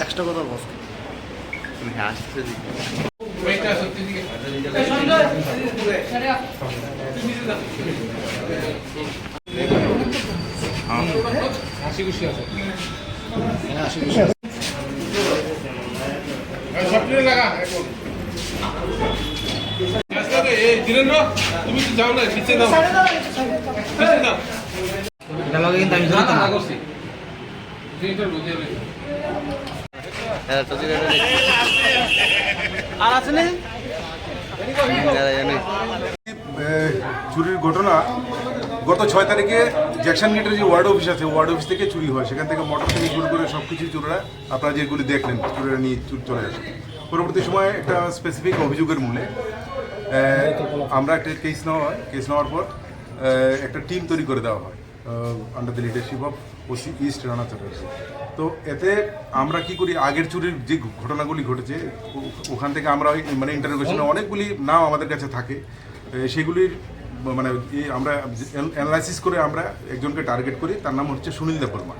Extra কথা বস তুমি হাসতে হাসি খুশি আছে ধীরেন্দ্র তুমি তো যাও না পিছিয়ে দাও কিন্তু আমি জানতাম না করছি আর আছে না চুরির ঘটনা গত 6 তারিখে জ্যাকসন গেটের যে ওয়ার্ড অফিস আছে ওয়ার্ড অফিস থেকে চুরি হয়। সেখান থেকে মোটর থেকে শুরু করে সব কিছুই চোরেরা আপনারা যেগুলি দেখলেন চোরেরা নিয়ে চলে আসে। পরবর্তী সময়ে একটা স্পেসিফিক অভিযোগের মূলে আমরা একটা কেস নেওয়ার পর একটা টিম তৈরি করে দেওয়া হয় under the leadership of OC east Rana Chatterjee. তো এতে আমরা কি করি, আগের চুরির যে ঘটনাগুলি ঘটেছে ওখান থেকে আমরা মানে ইন্টারোগেশনে অনেকগুলি নাম আমাদের কাছে থাকে, সেগুলির মানে আমরা অ্যানালাইসিস করে আমরা একজনকে টার্গেট করি। তার নাম হচ্ছে সুনীল দেববর্মা।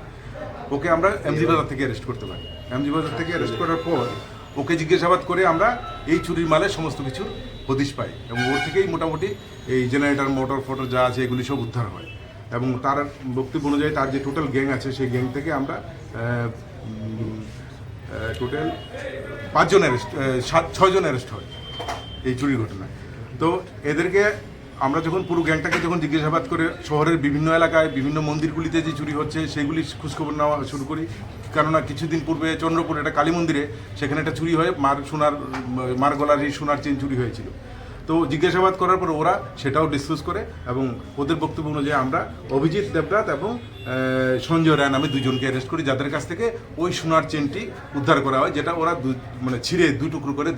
ওকে আমরা এমজি বাজার থেকে অ্যারেস্ট করতে পারি। এমজি বাজার থেকে অ্যারেস্ট করার পর ওকে জিজ্ঞাসাবাদ করে আমরা এই চুরির মালের সমস্ত কিছুর হদিশ পাই এবং ওর থেকেই মোটামুটি এই জেনারেটর মোটর ফোটর যা আছে এগুলি সব উদ্ধার হয়। এবং তার বক্তব্য অনুযায়ী তার যে টোটাল গ্যাং আছে সেই গ্যাং থেকে আমরা টোটাল 6 জন অ্যারেস্ট হয় এই চুরির ঘটনায়। তো এদেরকে আমরা যখন পুরো গ্যাংটাকে যখন জিজ্ঞাসাবাদ করে শহরের বিভিন্ন এলাকায় বিভিন্ন মন্দিরগুলিতে যে চুরি হচ্ছে সেইগুলি খোঁজখবর নেওয়া শুরু করি। কেননা কিছুদিন পূর্বে চন্দ্রপুর একটা কালী মন্দিরে সেখানে একটা চুরি হয়ে মার গলার এই সোনার চেন চুরি হয়েছিল। তো জিজ্ঞাসাবাদ করার পর ওরা সেটাও ডিসকাস করে এবং ওদের বক্তব্য অনুযায়ী আমরা অভিজিৎ দেবরাত এবং সঞ্জয় রায় নামে 2 জনকে অ্যারেস্ট করি, যাদের কাছ থেকে ওই সোনার চেনটি উদ্ধার করা হয়, যেটা ওরা মানে ছিঁড়ে 2 টুকরো করে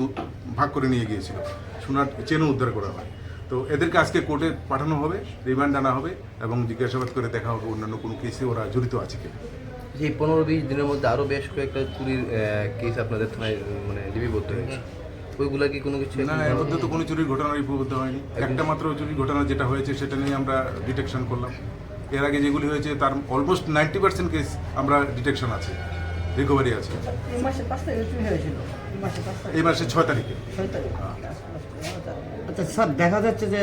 ভাগ করে নিয়ে গিয়েছিল। সোনার চেনও উদ্ধার করা হয়। তো এদেরকে আজকে কোর্টে পাঠানো হবে, রিমান্ড আনা হবে এবং জিজ্ঞাসাবাদ করে দেখা হবে অন্যান্য কোনো কেসে ওরা জড়িত আছে কিনা। এই 15-20 দিনের মধ্যে আরও বেশ কয়েকটা চুরির কেস আপনাদের থানায় মানে লিপিবদ্ধ হয়েছে, ওইগুলা কি কোনো কিছু? না, এর মধ্যে তো কোনো চুরির ঘটনা লিপিবদ্ধ হয়নি। একটা মাত্র চুরির ঘটনা যেটা হয়েছে সেটা নিয়ে আমরা ডিটেকশন করলাম। এর আগে যেগুলি হয়েছে তার অলমোস্ট 90% কেস আমরা ডিটেকশন আছে, রিকভারি আছে। এই মাসে 6 তারিখে। আচ্ছা স্যার, দেখা যাচ্ছে যে